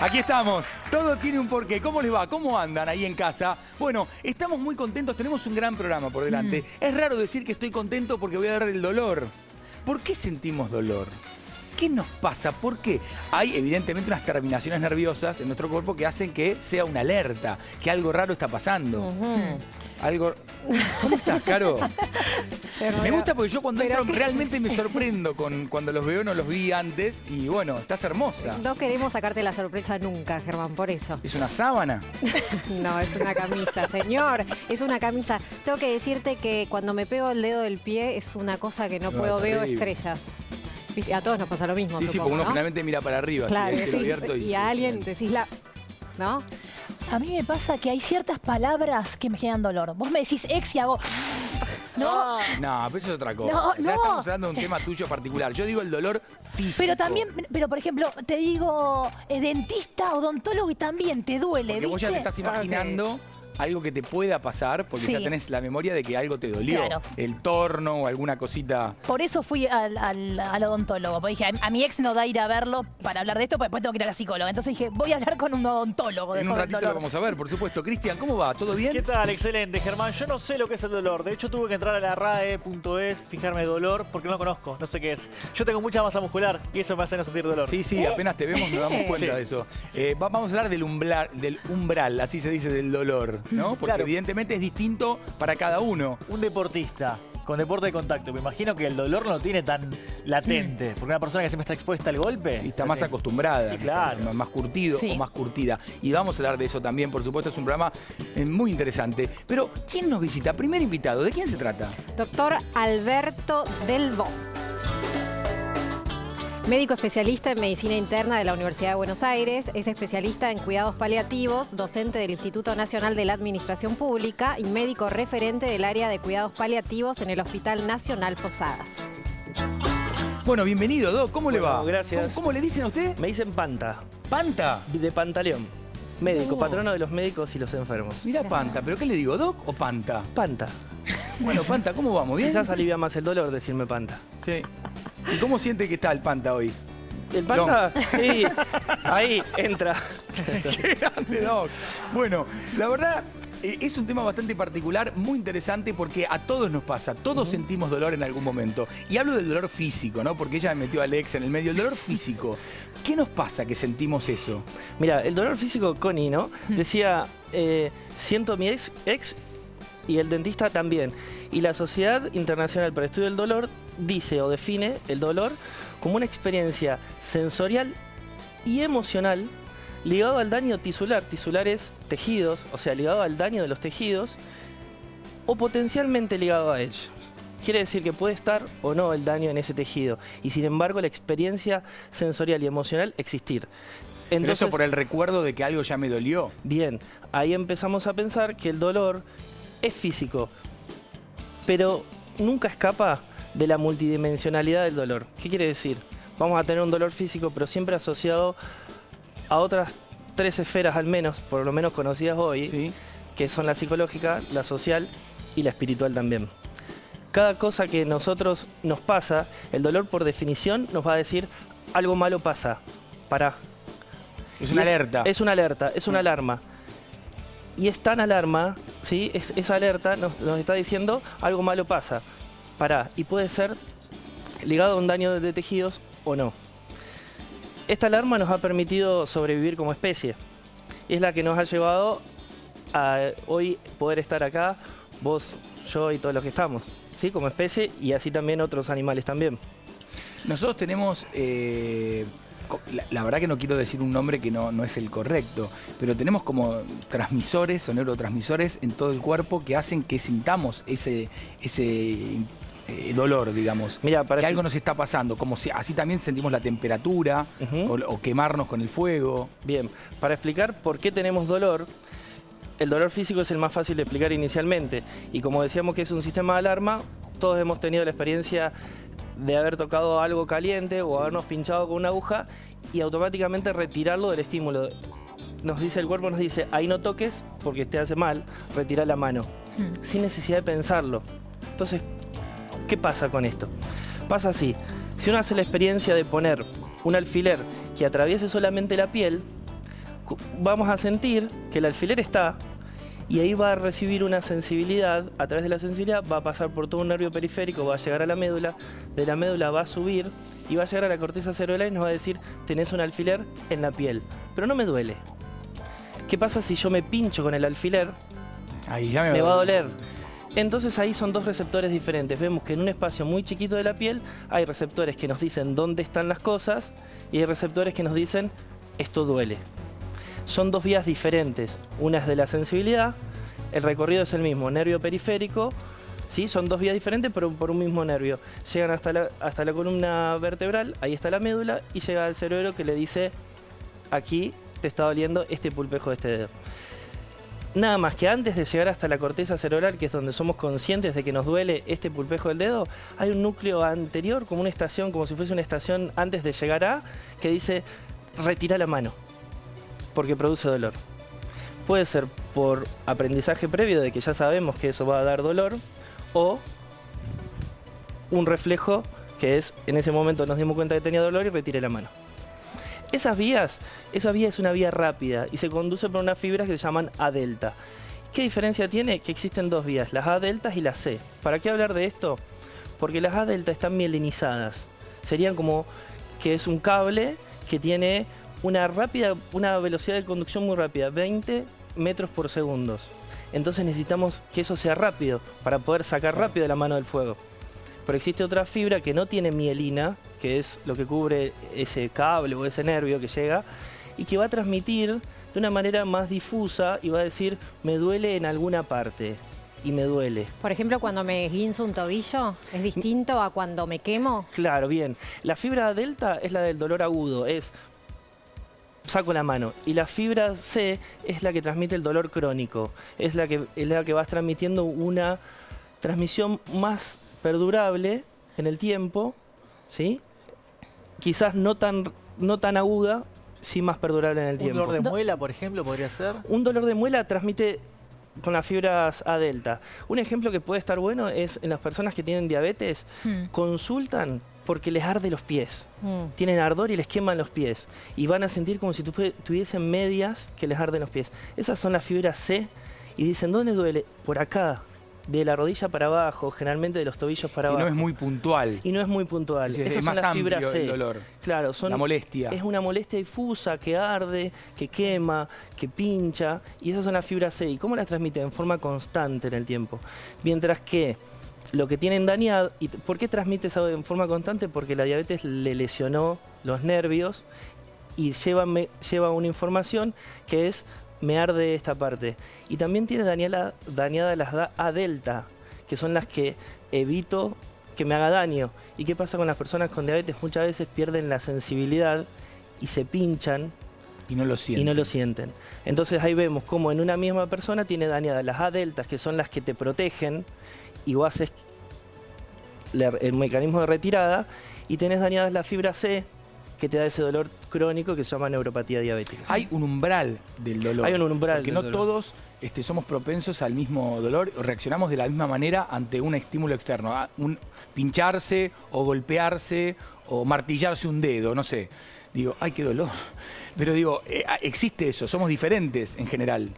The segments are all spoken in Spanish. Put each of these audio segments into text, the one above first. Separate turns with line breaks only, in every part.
Aquí estamos. Todo tiene un porqué. ¿Cómo les va? ¿Cómo andan ahí en casa? Bueno, estamos muy contentos. Tenemos un gran programa por delante. Es raro decir que estoy contento porque voy a hablar del dolor. ¿Por qué sentimos dolor? ¿Qué nos pasa? ¿Por qué? Hay evidentemente unas terminaciones nerviosas en nuestro cuerpo que hacen que sea una alerta, que algo raro está pasando. Algo... ¿Cómo estás, Caro? Me gusta porque yo cuando entro realmente me sorprendo cuando los veo, no los vi antes y bueno, estás hermosa.
No queremos sacarte la sorpresa nunca, Germán, por eso.
¿Es una sábana?
No, es una camisa, señor. Es una camisa. Tengo que decirte que cuando me pego el dedo del pie es una cosa que no puedo, veo estrellas. A todos nos pasa lo mismo,
Sí,
supongo,
sí, porque uno
¿no?
generalmente mira para arriba.
Claro,
así,
y a alguien decís la... ¿No?
A mí me pasa que hay ciertas palabras que me generan dolor. Vos me decís ex y hago... ¿No?
No, pero eso es otra cosa.
No,
Ya
no.
estamos hablando de un tema tuyo particular. Yo digo el dolor físico.
Pero también, por ejemplo, te digo dentista, odontólogo y también te duele,
Porque vos ya te
¿viste?
estás imaginando algo que te pueda pasar porque ya tenés la memoria de que algo te dolió.
Claro.
El torno o alguna cosita.
Por eso fui al odontólogo. Porque dije, a mi ex no da ir a verlo para hablar de esto, porque después tengo que ir a la psicóloga. Entonces dije, voy a hablar con un odontólogo.
En un ratito lo vamos a ver, por supuesto. Cristian, ¿cómo va? ¿Todo bien?
¿Qué tal? Excelente, Germán. Yo no sé lo que es el dolor. De hecho, tuve que entrar a la RAE.es, fijarme dolor, porque no lo conozco, no sé qué es. Yo tengo mucha masa muscular y eso me hace no sentir dolor.
Sí, sí, apenas te vemos nos damos cuenta
Sí.
de eso. Vamos a hablar del umbral, así se dice, del dolor, ¿no? Porque
Claro.
evidentemente es distinto para cada uno.
Un deportista con deporte de contacto, me imagino que el dolor no lo tiene tan latente. Porque una persona que siempre está expuesta al golpe...
Sí, está más acostumbrada,
Sí,
quizás,
claro.
más curtido
Sí.
o más curtida. Y vamos a hablar de eso también, por supuesto, es un programa muy interesante. Pero, ¿quién nos visita? Primer invitado, ¿de quién se trata?
Doctor Alberto Delbo. Médico especialista en medicina interna de la Universidad de Buenos Aires, es especialista en cuidados paliativos, docente del Instituto Nacional de la Administración Pública y médico referente del área de cuidados paliativos en el Hospital Nacional Posadas.
Bueno, bienvenido, Doc. ¿Cómo le va?
Gracias.
¿Cómo le dicen a usted?
Me dicen Panta,
Panta.
de Pantaleón. Médico, patrono de los médicos y los enfermos.
Mira Panta, ¿pero qué le digo, Doc o Panta?
Panta.
Bueno, Panta, ¿cómo vamos? ¿Bien?
Quizás alivia más el dolor decirme Panta.
Sí. ¿Y cómo siente que está el Panta hoy?
¿El Panta? Sí, ahí entra.
¡Qué grande, Doc! Bueno, la verdad... Es un tema bastante particular, muy interesante porque a todos nos pasa, todos sentimos dolor en algún momento. Y hablo del dolor físico, ¿no? Porque ella me metió a Alex en el medio. El dolor físico, ¿qué nos pasa que sentimos eso?
Mira, el dolor físico, Connie, ¿no? Decía, siento a mi ex y el dentista también. Y la Sociedad Internacional para el Estudio del Dolor dice o define el dolor como una experiencia sensorial y emocional ligado al daño tisular. Tisular es tejidos, o sea, ligado al daño de los tejidos o potencialmente ligado a ellos. Quiere decir que puede estar o no el daño en ese tejido y sin embargo la experiencia sensorial y emocional existir.
Pero eso por el recuerdo de que algo ya me dolió.
Bien, ahí empezamos a pensar que el dolor es físico, pero nunca escapa de la multidimensionalidad del dolor. ¿Qué quiere decir? Vamos a tener un dolor físico, pero siempre asociado a otras 3 esferas al menos, por lo menos conocidas hoy,
Sí.
que son la psicológica, la social y la espiritual también. Cada cosa que nosotros nos pasa, el dolor por definición nos va a decir algo malo pasa. Pará.
Es
Y
una alerta.
Es una alerta, es una alarma. Y es tan alarma, ¿sí? Esa alerta nos está diciendo algo malo pasa. Pará. Y puede ser ligado a un daño de tejidos o no. Esta alarma nos ha permitido sobrevivir como especie. Es la que nos ha llevado a hoy poder estar acá, vos, yo y todos los que estamos, ¿sí? Como especie y así también otros animales también.
Nosotros tenemos, la verdad que no quiero decir un nombre que no es el correcto, pero tenemos como transmisores o neurotransmisores en todo el cuerpo que hacen que sintamos ese dolor, digamos.
Mira,
que algo nos está pasando, como si así también sentimos la temperatura o quemarnos con el fuego.
Bien, para explicar por qué tenemos dolor, el dolor físico es el más fácil de explicar inicialmente. Y como decíamos que es un sistema de alarma, todos hemos tenido la experiencia de haber tocado algo caliente o habernos pinchado con una aguja y automáticamente retirarlo del estímulo. El cuerpo nos dice, ahí no toques porque te hace mal, retira la mano, sin necesidad de pensarlo. Entonces, ¿qué pasa con esto? Pasa así, si uno hace la experiencia de poner un alfiler que atraviese solamente la piel, vamos a sentir que el alfiler está y ahí va a recibir una sensibilidad. A través de la sensibilidad va a pasar por todo un nervio periférico, va a llegar a la médula, de la médula va a subir y va a llegar a la corteza cerebral y nos va a decir: tenés un alfiler en la piel, pero no me duele. ¿Qué pasa si yo me pincho con el alfiler?
Ahí ya
Me va a doler. Entonces ahí son dos receptores diferentes. Vemos que en un espacio muy chiquito de la piel hay receptores que nos dicen dónde están las cosas y hay receptores que nos dicen esto duele. Son dos vías diferentes. Una es de la sensibilidad, el recorrido es el mismo, nervio periférico, ¿sí? Son dos vías diferentes pero por un mismo nervio. Llegan hasta la columna vertebral, ahí está la médula, y llega al cerebro que le dice: aquí te está doliendo este pulpejo de este dedo. Nada más que antes de llegar hasta la corteza cerebral, que es donde somos conscientes de que nos duele este pulpejo del dedo, hay un núcleo anterior, como una estación, como si fuese una estación antes de llegar a, que dice: retira la mano, porque produce dolor. Puede ser por aprendizaje previo de que ya sabemos que eso va a dar dolor, o un reflejo que es, en ese momento nos dimos cuenta que tenía dolor y retiré la mano. Esa vía es una vía rápida y se conduce por unas fibras que se llaman A delta. ¿Qué diferencia tiene? Que existen dos vías, las A deltas y las C. ¿Para qué hablar de esto? Porque las A delta están mielinizadas. Serían como que es un cable que tiene una velocidad de conducción muy rápida, 20 metros por segundo. Entonces necesitamos que eso sea rápido para poder sacar rápido la mano del fuego. Pero existe otra fibra que no tiene mielina, que es lo que cubre ese cable o ese nervio que llega, y que va a transmitir de una manera más difusa y va a decir: me duele en alguna parte, y me duele.
Por ejemplo, cuando me guinzo un tobillo, ¿es distinto a cuando me quemo?
Claro, bien. La fibra delta es la del dolor agudo, es saco la mano. Y la fibra C es la que transmite el dolor crónico, es la que va transmitiendo una transmisión más perdurable en el tiempo, ¿sí? Quizás no tan aguda, sí más perdurable en el tiempo.
¿Un dolor de muela, por ejemplo, podría ser?
Un dolor de muela transmite con las fibras A delta. Un ejemplo que puede estar bueno es en las personas que tienen diabetes, consultan porque les arde los pies. Tienen ardor y les queman los pies. Y van a sentir como si tuviesen medias que les arden los pies. Esas son las fibras C y dicen: ¿dónde duele? Por acá. De la rodilla para abajo, generalmente de los tobillos para abajo.
Y no es muy puntual.
Y no es muy puntual.
Es
Esas son
más
las
amplio
fibras C.
el dolor.
Claro,
La molestia.
Es una molestia difusa que arde, que quema, que pincha. Y esas son las fibras C. ¿Y cómo las transmite? En forma constante en el tiempo. Mientras que lo que tienen dañado... ¿Y por qué transmite eso en forma constante? Porque la diabetes le lesionó los nervios y lleva una información que es: me arde esta parte. Y también tiene dañada las A delta, que son las que evito que me haga daño. ¿Y qué pasa con las personas con diabetes? Muchas veces pierden la sensibilidad y se pinchan
y no lo sienten.
Entonces ahí vemos cómo en una misma persona tiene dañadas las A deltas, que son las que te protegen y vos haces el mecanismo de retirada, y tenés dañadas la fibra C, que te da ese dolor crónico que se llama neuropatía diabética.
Hay un umbral del dolor.
Hay un umbral
porque
del
no
dolor.
todos somos propensos al mismo dolor, reaccionamos de la misma manera ante un estímulo externo. Un pincharse o golpearse o martillarse un dedo, no sé. Digo, ¡ay, qué dolor! Pero digo, existe eso, somos diferentes en general.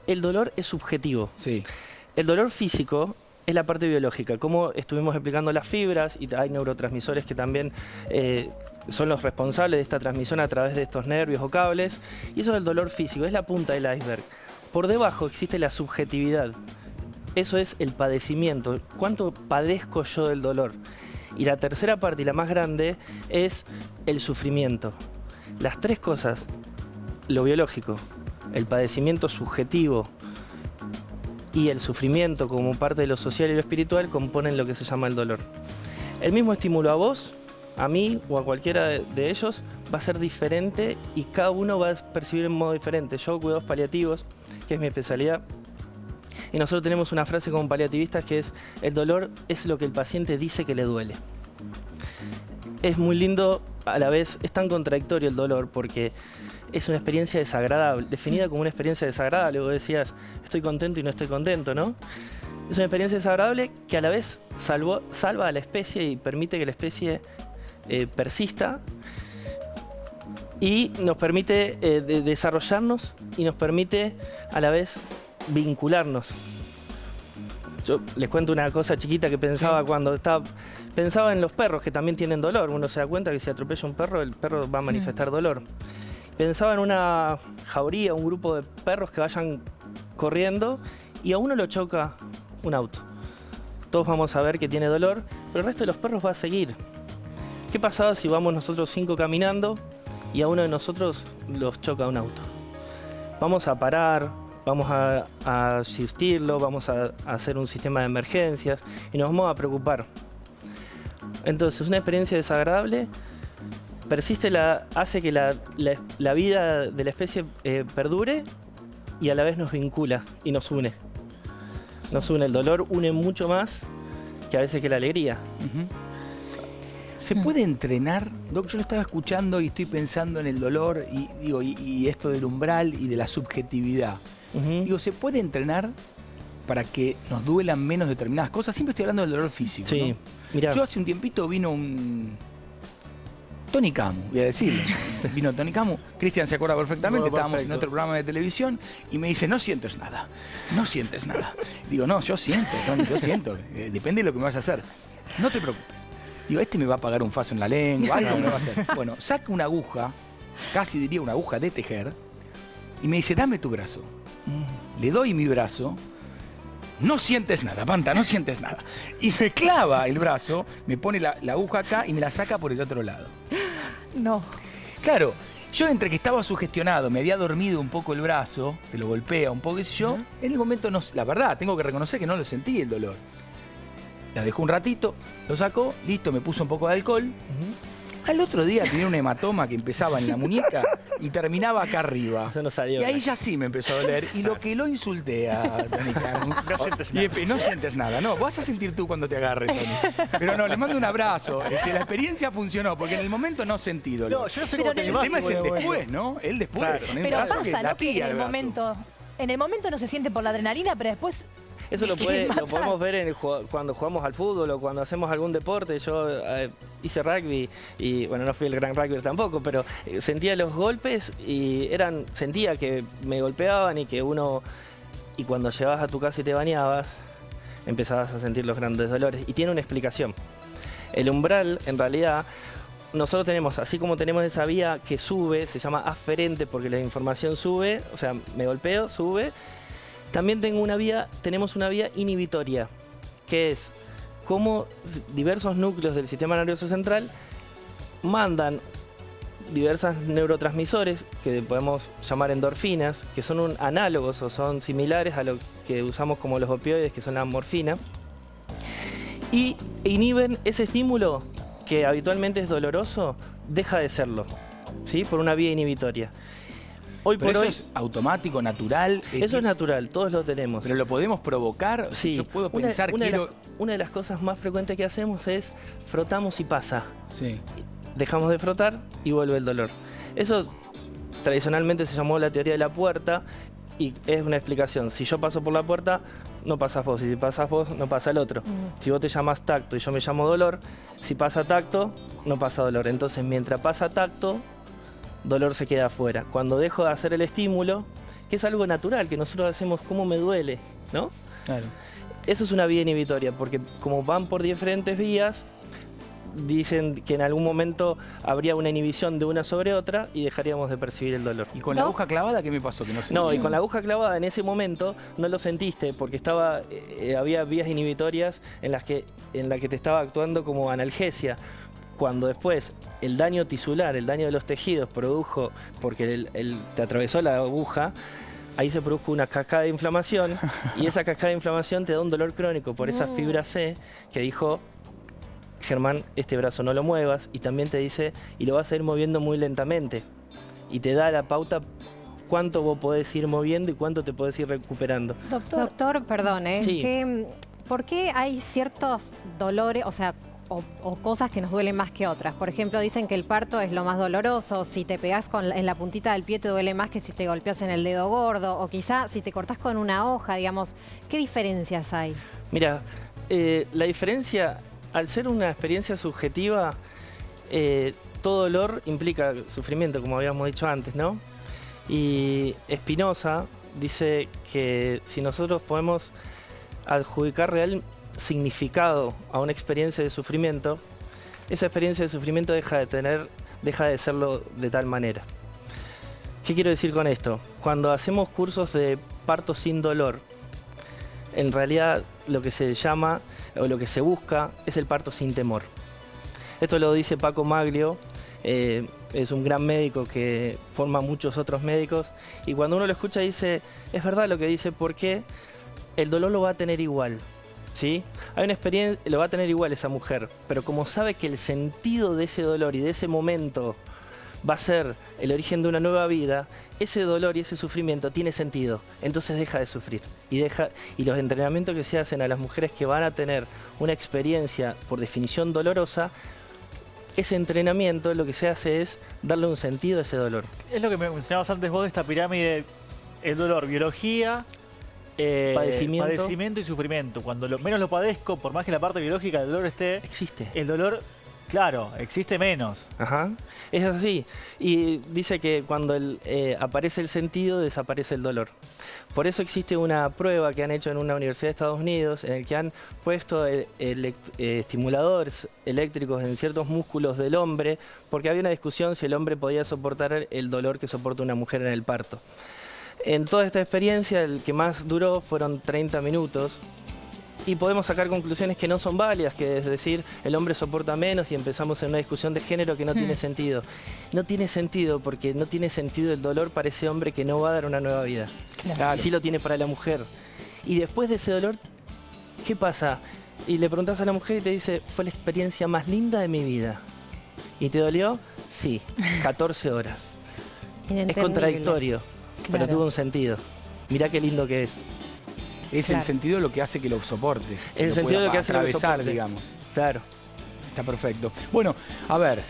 El dolor es subjetivo.
Sí.
El dolor físico es la parte biológica, como estuvimos explicando las fibras, y hay neurotransmisores que también son los responsables de esta transmisión a través de estos nervios o cables, y eso es el dolor físico, es la punta del iceberg. Por debajo existe la subjetividad, eso es el padecimiento, cuánto padezco yo del dolor. Y la tercera parte, y la más grande, es el sufrimiento. Las tres cosas, lo biológico, el padecimiento subjetivo y el sufrimiento como parte de lo social y lo espiritual, componen lo que se llama el dolor. El mismo estímulo a vos, a mí o a cualquiera de ellos va a ser diferente y cada uno va a percibir en modo diferente. Yo cuidados paliativos, que es mi especialidad, y nosotros tenemos una frase como paliativistas que es: el dolor es lo que el paciente dice que le duele. Es muy lindo, a la vez es tan contradictorio el dolor porque es una experiencia desagradable, definida como una experiencia desagradable. Vos decías, estoy contento y no estoy contento, ¿no? Es una experiencia desagradable que a la vez salva a la especie y permite que la especie persista. y nos permite desarrollarnos y nos permite a la vez vincularnos. Yo les cuento una cosa chiquita que pensaba cuando estaba... Pensaba en los perros que también tienen dolor. Uno se da cuenta que si atropella un perro, el perro va a manifestar dolor. Pensaba en una jauría, un grupo de perros que vayan corriendo y a uno lo choca un auto. Todos vamos a ver que tiene dolor, pero el resto de los perros va a seguir. ¿Qué pasaba si vamos nosotros 5 caminando y a uno de nosotros los choca un auto? Vamos a parar, vamos a asistirlo, vamos a hacer un sistema de emergencias y nos vamos a preocupar. Entonces, una experiencia desagradable hace que la vida de la especie perdure y a la vez nos vincula y nos une. Nos une, el dolor une mucho más que a veces que la alegría.
¿Se puede entrenar? Doc, yo lo estaba escuchando y estoy pensando en el dolor y esto del umbral y de la subjetividad. Digo, ¿se puede entrenar para que nos duelan menos determinadas cosas? Siempre estoy hablando del dolor físico,
Sí,
¿no?
mirá.
Yo hace un tiempito vino un... Tony Camu, voy a decirlo. Vino Tony Camu. Cristian se acuerda perfectamente, estábamos en otro programa de televisión y me dice, no sientes nada, no sientes nada. Digo, no, yo siento, Tony, yo siento. Depende de lo que me vas a hacer. No te preocupes. Digo, este me va a pagar un faso en la lengua, algo me va a hacer. Bueno, saca una aguja, casi diría una aguja de tejer, y me dice, dame tu brazo. Le doy mi brazo. No sientes nada, Panta, no sientes nada. Y me clava el brazo, me pone la aguja acá y me la saca por el otro lado.
No.
Claro, yo entre que estaba sugestionado, me había dormido un poco el brazo, te lo golpea un poco, qué sé yo, en el momento, no, la verdad, tengo que reconocer que no lo sentí el dolor. La dejó un ratito, lo sacó, listo, me puso un poco de alcohol. Al otro día tenía un hematoma que empezaba en la muñeca y terminaba acá arriba.
Eso no salió.
Y ahí ya sí me empezó a doler. Y lo que lo insulté a Tony Camu. No sientes nada. No, vas a sentir tú cuando te agarre, Tony. Pero no, le mando un abrazo. Que la experiencia funcionó, porque en el momento no sentí dolor.
No, yo no sé
Pero
cómo te
en
El tema es el
animaste,
después, ¿no? El después.
Claro.
Con el
Pero
brazo
pasa, ¿no? Que
latía
en
el brazo.
el momento no se siente por la adrenalina, pero después...
Eso lo podemos ver cuando jugamos al fútbol o cuando hacemos algún deporte. Yo hice rugby y, bueno, no fui el gran rugby tampoco, pero sentía los golpes y sentía que me golpeaban y que y cuando llegabas a tu casa y te bañabas, empezabas a sentir los grandes dolores. Y tiene una explicación. El umbral, en realidad, nosotros tenemos, así como tenemos esa vía que sube, se llama aferente porque la información sube, o sea, me golpeo, sube. También tenemos una vía inhibitoria, que es cómo diversos núcleos del sistema nervioso central mandan diversos neurotransmisores, que podemos llamar endorfinas, que son análogos o son similares a lo que usamos como los opioides, que son la morfina, y inhiben ese estímulo que habitualmente es doloroso, deja de serlo, ¿sí? Por una vía inhibitoria. Hoy
Pero
por
eso
hoy,
es automático, natural.
eso es natural, todos lo tenemos.
Pero lo podemos provocar. O sea,
Sí,
yo puedo pensar, quiero...
una de las cosas más frecuentes que hacemos es frotamos y pasa.
Sí.
Dejamos de frotar y vuelve el dolor. Eso tradicionalmente se llamó la teoría de la puerta y es una explicación. Si yo paso por la puerta, no pasas vos. Y si pasas vos, no pasa el otro. Si vos te llamas tacto y yo me llamo dolor, si pasa tacto, no pasa dolor. Entonces, mientras pasa tacto, dolor se queda afuera. Cuando dejo de hacer el estímulo, que es algo natural, que nosotros hacemos, ¿cómo me duele? ¿No?
Claro.
Eso es una vía inhibitoria, porque como van por diferentes vías, dicen que en algún momento habría una inhibición de una sobre otra y dejaríamos de percibir el dolor.
¿Y con la aguja clavada qué me pasó? Que no sé.
No, y con la aguja clavada en ese momento no lo sentiste porque había vías inhibitorias en la que te estaba actuando como analgesia. Cuando después el daño tisular, el daño de los tejidos produjo, porque te atravesó la aguja, ahí se produjo una cascada de inflamación y esa cascada de inflamación te da un dolor crónico por esa fibra C que dijo, Germán, este brazo no lo muevas, y también te dice, y lo vas a ir moviendo muy lentamente. Y te da la pauta cuánto vos podés ir moviendo y cuánto te podés ir recuperando.
Doctor, perdón,
Sí.
¿Por qué hay ciertos dolores, o sea, o cosas que nos duelen más que otras? Por ejemplo, dicen que el parto es lo más doloroso. Si te pegás en la puntita del pie te duele más que si te golpeas en el dedo gordo. O quizá si te cortás con una hoja, digamos. ¿Qué diferencias hay?
Mira, la diferencia, al ser una experiencia subjetiva, todo dolor implica sufrimiento, como habíamos dicho antes, ¿no? Y Spinoza dice que si nosotros podemos adjudicar real significado a una experiencia de sufrimiento, esa experiencia de sufrimiento deja de serlo de tal manera. ¿Qué quiero decir con esto? Cuando hacemos cursos de parto sin dolor, en realidad lo que se llama o lo que se busca es el parto sin temor. Esto lo dice Paco Maglio, es un gran médico que forma muchos otros médicos, y cuando uno lo escucha dice, es verdad lo que dice, porque el dolor lo va a tener igual, ¿sí? Hay una experiencia, lo va a tener igual esa mujer, pero como sabe que el sentido de ese dolor y de ese momento va a ser el origen de una nueva vida, ese dolor y ese sufrimiento tiene sentido, entonces deja de sufrir. Y los entrenamientos que se hacen a las mujeres que van a tener una experiencia por definición dolorosa, ese entrenamiento lo que se hace es darle un sentido a ese dolor.
Es lo que me mencionabas antes vos de esta pirámide, el dolor, biología, padecimiento y sufrimiento. Cuando menos lo padezco, por más que la parte biológica del dolor esté,
Existe.
el dolor, claro, existe menos.
Ajá, es así. Y dice que cuando aparece el sentido, desaparece el dolor. Por eso existe una prueba que han hecho en una universidad de Estados Unidos en el que han puesto estimuladores eléctricos en ciertos músculos del hombre, porque había una discusión si el hombre podía soportar el dolor que soporta una mujer en el parto. En toda esta experiencia, el que más duró fueron 30 minutos. Y podemos sacar conclusiones que no son válidas, que es decir, el hombre soporta menos y empezamos en una discusión de género que no tiene sentido. No tiene sentido porque no tiene sentido el dolor para ese hombre que no va a dar una nueva vida.
Claro.
Y sí lo tiene para la mujer. Y después de ese dolor, ¿qué pasa? Y le preguntás a la mujer y te dice, fue la experiencia más linda de mi vida. ¿Y te dolió? Sí, 14 horas. Es contradictorio, pero tuvo un sentido. Mirá qué lindo que es.
Es
Claro.
el sentido lo que hace que lo soporte.
Es el sentido de lo que hace que lo
atravesar,
soporte.
digamos.
Claro.
Está perfecto. Bueno, a ver.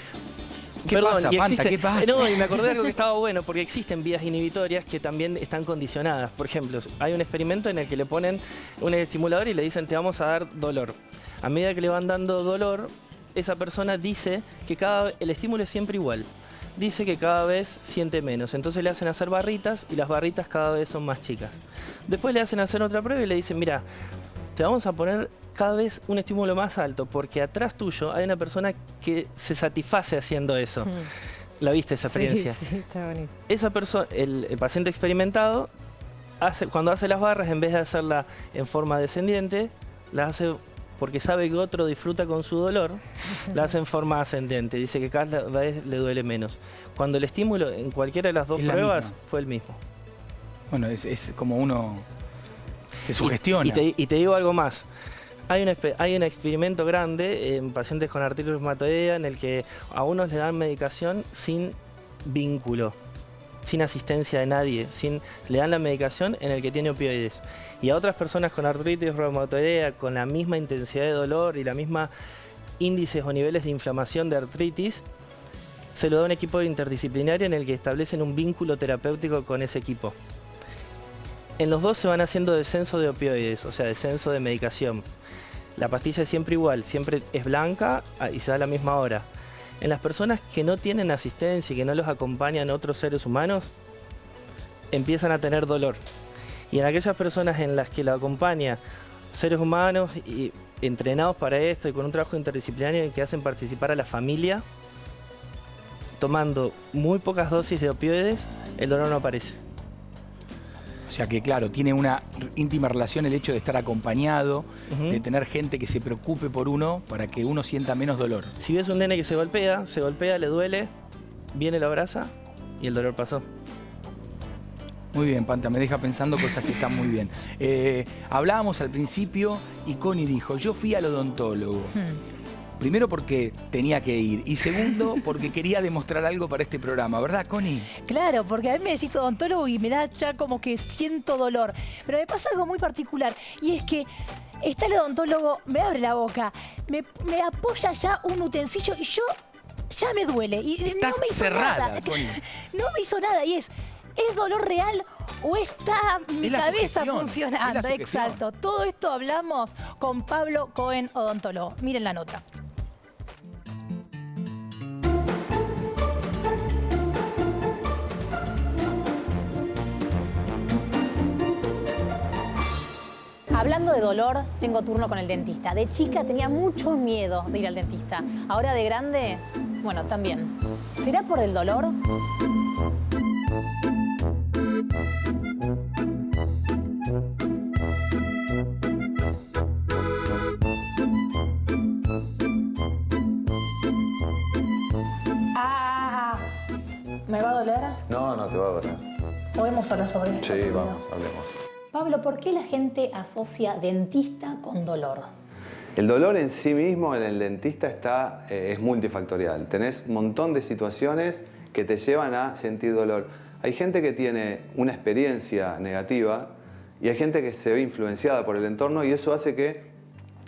¿Qué
Perdón,
pasa,
y
Panta?
existe-
¿Qué pasa?
No, y me acordé de algo que estaba bueno, porque existen vías inhibitorias que también están condicionadas. Por ejemplo, hay un experimento en el que le ponen un estimulador y le dicen, te vamos a dar dolor. A medida que le van dando dolor, esa persona dice que el estímulo es siempre igual. Dice que cada vez siente menos. Entonces le hacen hacer barritas y las barritas cada vez son más chicas. Después le hacen hacer otra prueba y le dicen, mira, te vamos a poner cada vez un estímulo más alto, porque atrás tuyo hay una persona que se satisface haciendo eso. ¿La viste esa experiencia?
Sí, está bonito.
Esa persona, el paciente experimentado, cuando hace las barras, en vez de hacerla en forma descendiente, las hace porque sabe que otro disfruta con su dolor, la hace en forma ascendente. Dice que cada vez le duele menos. Cuando el estímulo en cualquiera de las dos
Es la
pruebas
misma.
fue el mismo.
Bueno, es como uno se sugestiona.
Y te digo algo más. Hay un experimento grande en pacientes con artritis reumatoidea en el que a unos le dan medicación sin vínculo, sin asistencia de nadie, le dan la medicación en el que tiene opioides. Y a otras personas con artritis reumatoidea, con la misma intensidad de dolor y la misma índices o niveles de inflamación de artritis, se lo da un equipo interdisciplinario en el que establecen un vínculo terapéutico con ese equipo. En los dos se van haciendo descenso de opioides, o sea, descenso de medicación. La pastilla es siempre igual, siempre es blanca y se da a la misma hora. En las personas que no tienen asistencia y que no los acompañan otros seres humanos, empiezan a tener dolor. Y en aquellas personas en las que lo acompaña seres humanos y entrenados para esto y con un trabajo interdisciplinario en que hacen participar a la familia, tomando muy pocas dosis de opioides, el dolor no aparece.
O sea que, claro, tiene una íntima relación el hecho de estar acompañado,
Ujú.
de tener gente que se preocupe por uno para que uno sienta menos dolor.
Si ves un nene que se golpea, le duele, viene, lo abraza y el dolor pasó.
Muy bien, Panta, me deja pensando cosas que están muy bien. Hablábamos al principio y Connie dijo, yo fui al odontólogo. Primero porque tenía que ir y segundo porque quería demostrar algo para este programa, ¿verdad, Connie?
Claro, porque a mí me decís odontólogo y me da ya como que siento dolor. Pero me pasa algo muy particular y es que está el odontólogo, me abre la boca, me apoya ya un utensilio y yo ya me duele. Y
Estás
no me hizo
cerrada,
nada.
Connie.
No me hizo nada y ¿es dolor real o está mi
Es la
cabeza
sugestión,
funcionando?
es la sugestión.
Exacto. Todo esto hablamos con Pablo Cohen, odontólogo. Miren la nota. Hablando de dolor, tengo turno con el dentista. De chica tenía mucho miedo de ir al dentista. Ahora de grande, bueno, también. ¿Será por el dolor? ¿Me va a doler?
No, no te va a doler.
¿Podemos hablar sobre esto?
Sí, vamos, hablemos.
Pablo, ¿por qué la gente asocia dentista con dolor?
El dolor en sí mismo en el dentista es multifactorial. Tenés un montón de situaciones que te llevan a sentir dolor. Hay gente que tiene una experiencia negativa y hay gente que se ve influenciada por el entorno y eso hace que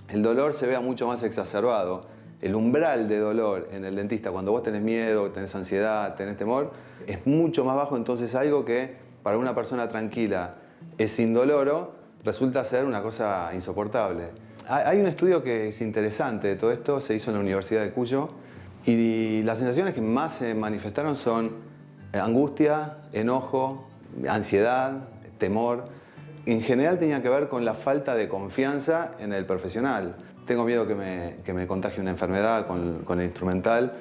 el dolor se vea mucho más exacerbado. El umbral de dolor en el dentista, cuando vos tenés miedo, tenés ansiedad, tenés temor, es mucho más bajo. Entonces algo que para una persona tranquila es indoloro, resulta ser una cosa insoportable. Hay un estudio que es interesante de todo esto, se hizo en la Universidad de Cuyo, y las sensaciones que más se manifestaron son angustia, enojo, ansiedad, temor. En general tenía que ver con la falta de confianza en el profesional. Tengo miedo que me contagie una enfermedad con el instrumental,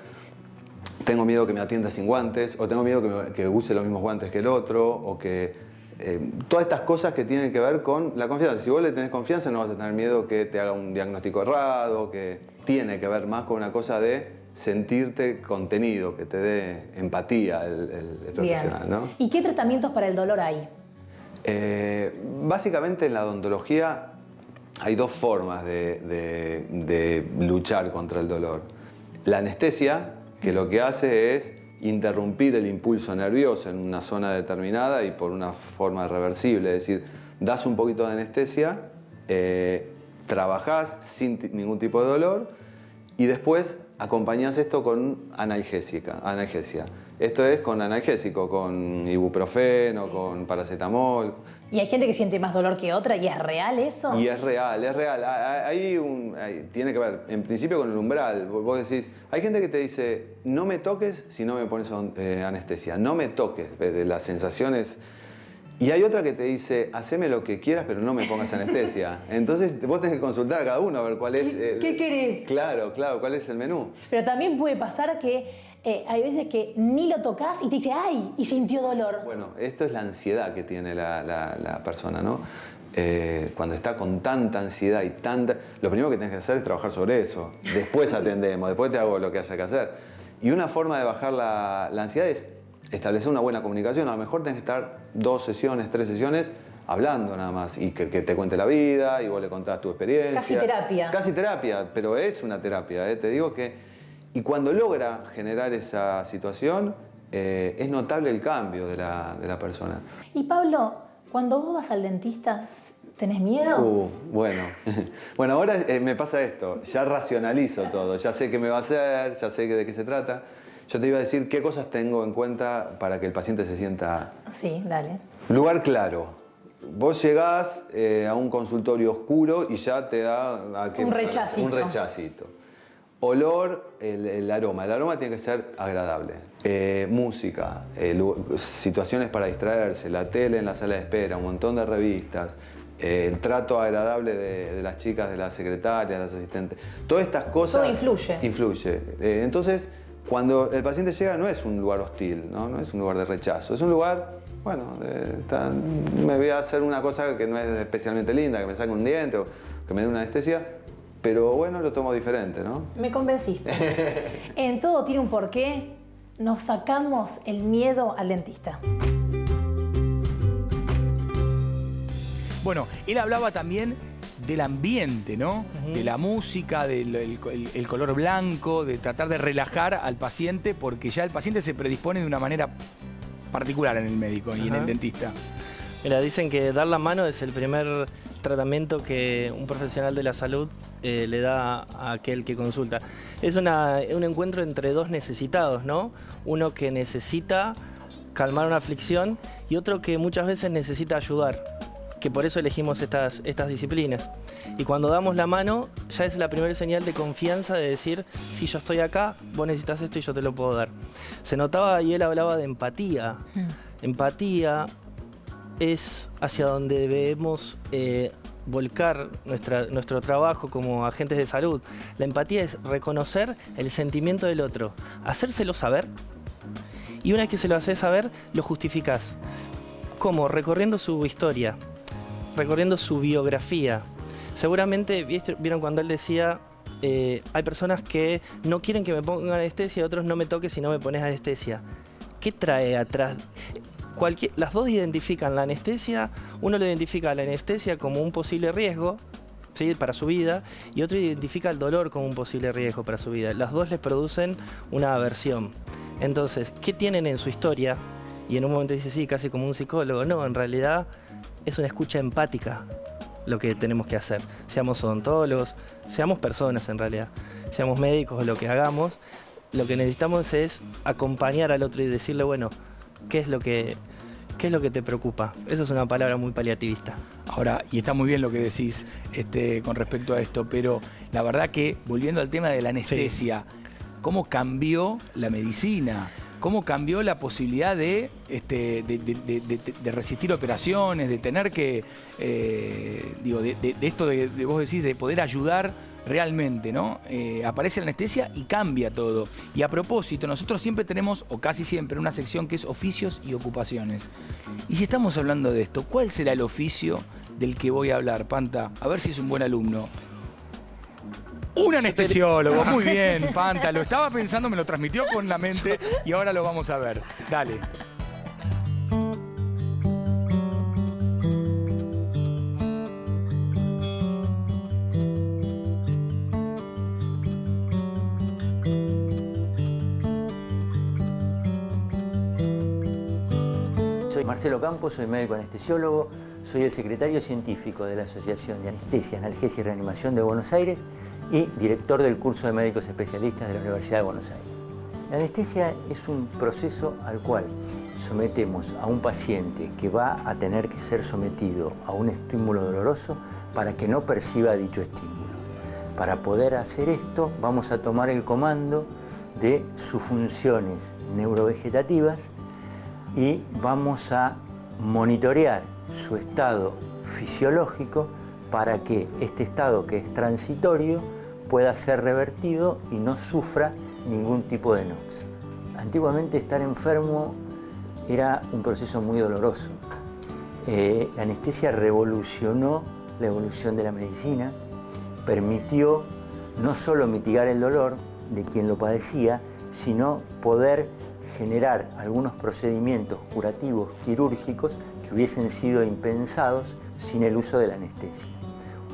tengo miedo que me atienda sin guantes, o tengo miedo que use los mismos guantes que el otro, o que... todas estas cosas que tienen que ver con la confianza. Si vos le tenés confianza no vas a tener miedo que te haga un diagnóstico errado, que tiene que ver más con una cosa de sentirte contenido, que te dé empatía el profesional, ¿no?
¿Y qué tratamientos para el dolor hay?
Básicamente en la odontología hay dos formas de luchar contra el dolor. La anestesia, que lo que hace es interrumpir el impulso nervioso en una zona determinada y por una forma reversible, es decir, das un poquito de anestesia, trabajás sin ningún tipo de dolor y después acompañás esto con analgesia. Esto es con analgésico, con ibuprofeno, con paracetamol.
¿Y hay gente que siente más dolor que otra? ¿Y es real eso?
Y es real, es real. Tiene que ver, en principio, con el umbral. Vos decís, hay gente que te dice, no me toques si no me pones anestesia. No me toques, de las sensaciones. Y hay otra que te dice, haceme lo que quieras, pero no me pongas anestesia. Entonces vos tenés que consultar a cada uno a ver cuál es...
¿Qué querés?
Claro, cuál es el menú.
Pero también puede pasar que hay veces que ni lo tocas y te dice, ¡ay! Y sintió dolor.
Bueno, esto es la ansiedad que tiene la persona, ¿no? Cuando está con tanta ansiedad y tanta... Lo primero que tenés que hacer es trabajar sobre eso. Después atendemos, después te hago lo que haya que hacer. Y una forma de bajar la ansiedad es establecer una buena comunicación. A lo mejor tenés que estar 2 sesiones, 3 sesiones hablando nada más y que te cuente la vida y vos le contás tu experiencia.
Casi terapia.
Casi terapia, pero es una terapia, ¿eh? Te digo que... Y cuando logra generar esa situación, es notable el cambio de la persona.
Y Pablo, cuando vos vas al dentista, ¿tenés miedo?
Bueno. Bueno, ahora me pasa esto. Ya racionalizo todo. Ya sé qué me va a hacer, ya sé de qué se trata. Yo te iba a decir qué cosas tengo en cuenta para que el paciente se sienta...
Sí, dale.
Lugar claro. Vos llegás a un consultorio oscuro y ya te da...
Un rechacito.
Un rechacito. Olor, el aroma. El aroma tiene que ser agradable. Música, situaciones para distraerse, la tele en la sala de espera, un montón de revistas, el trato agradable de las chicas, de las secretarias, de las asistentes. Todas estas cosas...
Todo influye.
Influye. Entonces, cuando el paciente llega no es un lugar hostil, no es un lugar de rechazo. Es un lugar, bueno, me voy a hacer una cosa que no es especialmente linda, que me saque un diente o que me dé una anestesia. Pero bueno, lo tomo diferente, ¿no?
Me convenciste. En todo tiene un porqué. Nos sacamos el miedo al dentista.
Bueno, él hablaba también del ambiente, ¿no? De la música, del el color blanco, de tratar de relajar al paciente, porque ya el paciente se predispone de una manera particular en el médico y en el dentista.
Mira, dicen que dar la mano es el primer tratamiento que un profesional de la salud le da a aquel que consulta. Es un encuentro entre dos necesitados, ¿no? Uno que necesita calmar una aflicción y otro que muchas veces necesita ayudar, que por eso elegimos estas disciplinas. Y cuando damos la mano, ya es la primera señal de confianza de decir, si yo estoy acá, vos necesitas esto y yo te lo puedo dar. Se notaba y él hablaba de empatía. Empatía es hacia donde debemos volcar nuestro trabajo como agentes de salud. La empatía es reconocer el sentimiento del otro, hacérselo saber, y una vez que se lo haces saber, lo justificás. ¿Cómo? Recorriendo su historia, recorriendo su biografía. Seguramente, ¿vieron cuando él decía, hay personas que no quieren que me pongan anestesia, otros no me toques si no me pones anestesia? ¿Qué trae atrás? Las dos identifican la anestesia, uno lo identifica la anestesia como un posible riesgo, ¿sí?, para su vida, y otro identifica el dolor como un posible riesgo para su vida. Las dos les producen una aversión. Entonces, ¿qué tienen en su historia? Y en un momento dice, sí, casi como un psicólogo. No, en realidad es una escucha empática lo que tenemos que hacer. Seamos odontólogos, seamos personas en realidad, seamos médicos o lo que hagamos, lo que necesitamos es acompañar al otro y decirle, bueno, ¿qué es lo que te preocupa? Eso es una palabra muy paliativista.
Ahora, y está muy bien lo que decís con respecto a esto, pero la verdad que, volviendo al tema de la anestesia, ¿cómo cambió la medicina? ¿Cómo cambió la posibilidad de resistir operaciones, de tener que, de esto de vos decís, de poder ayudar realmente, ¿no? Aparece la anestesia y cambia todo. Y a propósito, nosotros siempre tenemos, o casi siempre, una sección que es oficios y ocupaciones. Y si estamos hablando de esto, ¿cuál será el oficio del que voy a hablar, Panta? A ver si es un buen alumno. Un anestesiólogo, muy bien, Panta. Lo estaba pensando, me lo transmitió con la mente y ahora lo vamos a ver. Dale.
Soy Marcelo Campos, soy médico anestesiólogo, soy el secretario científico de la Asociación de Anestesia, Analgesia y Reanimación de Buenos Aires y director del curso de médicos especialistas de la Universidad de Buenos Aires. La anestesia es un proceso al cual sometemos a un paciente que va a tener que ser sometido a un estímulo doloroso para que no perciba dicho estímulo. Para poder hacer esto, vamos a tomar el comando de sus funciones neurovegetativas y vamos a monitorear su estado fisiológico para que este estado, que es transitorio, pueda ser revertido y no sufra ningún tipo de nox. Antiguamente estar enfermo era un proceso muy doloroso. La anestesia revolucionó la evolución de la medicina, permitió no solo mitigar el dolor de quien lo padecía, sino poder generar algunos procedimientos curativos quirúrgicos que hubiesen sido impensados sin el uso de la anestesia.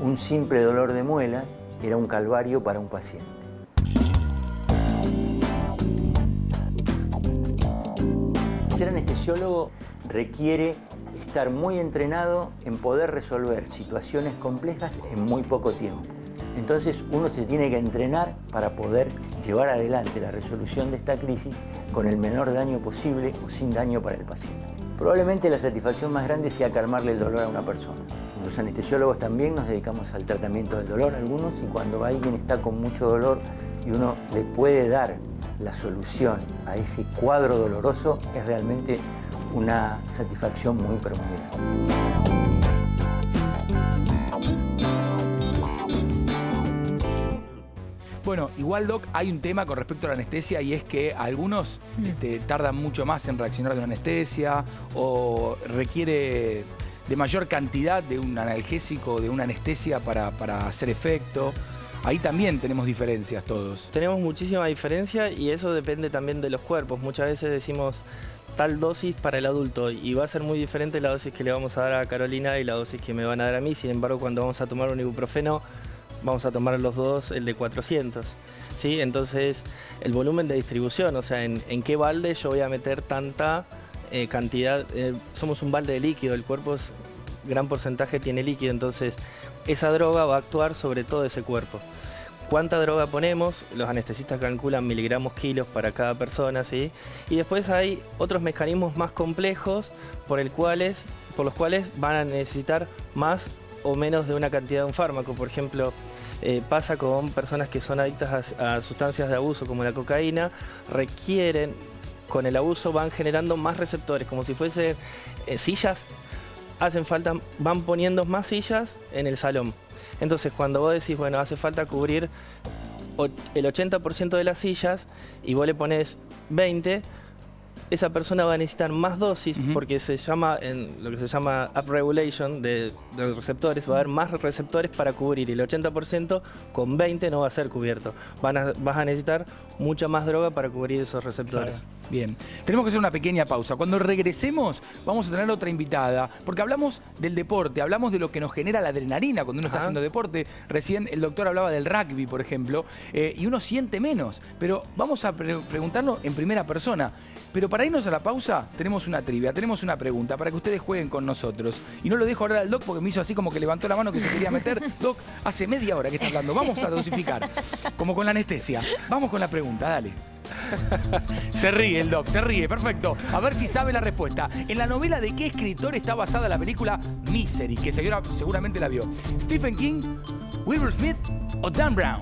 Un simple dolor de muelas era un calvario para un paciente. Ser anestesiólogo requiere estar muy entrenado en poder resolver situaciones complejas en muy poco tiempo. Entonces uno se tiene que entrenar para poder llevar adelante la resolución de esta crisis con el menor daño posible o sin daño para el paciente. Probablemente la satisfacción más grande sea calmarle el dolor a una persona. Los anestesiólogos también nos dedicamos al tratamiento del dolor, algunos, y cuando alguien está con mucho dolor y uno le puede dar la solución a ese cuadro doloroso, es realmente una satisfacción muy pero muy grande.
Bueno, igual, Doc, hay un tema con respecto a la anestesia y es que algunos tardan mucho más en reaccionar de una anestesia o requiere de mayor cantidad de un analgésico, de una anestesia para hacer efecto. Ahí también tenemos diferencias todos.
Tenemos muchísima diferencia y eso depende también de los cuerpos. Muchas veces decimos tal dosis para el adulto y va a ser muy diferente la dosis que le vamos a dar a Carolina y la dosis que me van a dar a mí. Sin embargo, cuando vamos a tomar un ibuprofeno, vamos a tomar los dos el de 400, ¿sí? Entonces, el volumen de distribución, o sea, en qué balde yo voy a meter tanta cantidad. Somos un balde de líquido, el cuerpo gran porcentaje tiene líquido, entonces esa droga va a actuar sobre todo ese cuerpo. ¿Cuánta droga ponemos? Los anestesistas calculan miligramos kilos para cada persona, ¿sí? Y después hay otros mecanismos más complejos por los cuales van a necesitar más o menos de una cantidad de un fármaco. Por ejemplo, pasa con personas que son adictas a sustancias de abuso como la cocaína, con el abuso van generando más receptores, como si fuesen sillas, van poniendo más sillas en el salón. Entonces, cuando vos decís, bueno, hace falta cubrir el 80% de las sillas y vos le pones 20, esa persona va a necesitar más dosis porque se llama, en lo que se llama upregulation de los receptores, va a haber más receptores para cubrir y el 80% con 20 no va a ser cubierto. Vas a necesitar mucha más droga para cubrir esos receptores.
Claro. Bien, tenemos que hacer una pequeña pausa. Cuando regresemos vamos a tener otra invitada, porque hablamos del deporte, hablamos de lo que nos genera la adrenalina cuando uno está haciendo deporte. Recién el doctor hablaba del rugby, por ejemplo, y uno siente menos, pero vamos a preguntarlo en primera persona. Pero para irnos a la pausa tenemos una trivia, tenemos una pregunta para que ustedes jueguen con nosotros. Y no lo dejo hablar al doc porque me hizo así como que levantó la mano que se quería meter. Doc, hace media hora que está hablando, vamos a dosificar, como con la anestesia. Vamos con la pregunta, dale. Se ríe el doc, se ríe, perfecto. A ver si sabe la respuesta. En la novela de qué escritor está basada la película Misery, que seguramente la vio. ¿Stephen King, Wilbur Smith o Dan Brown?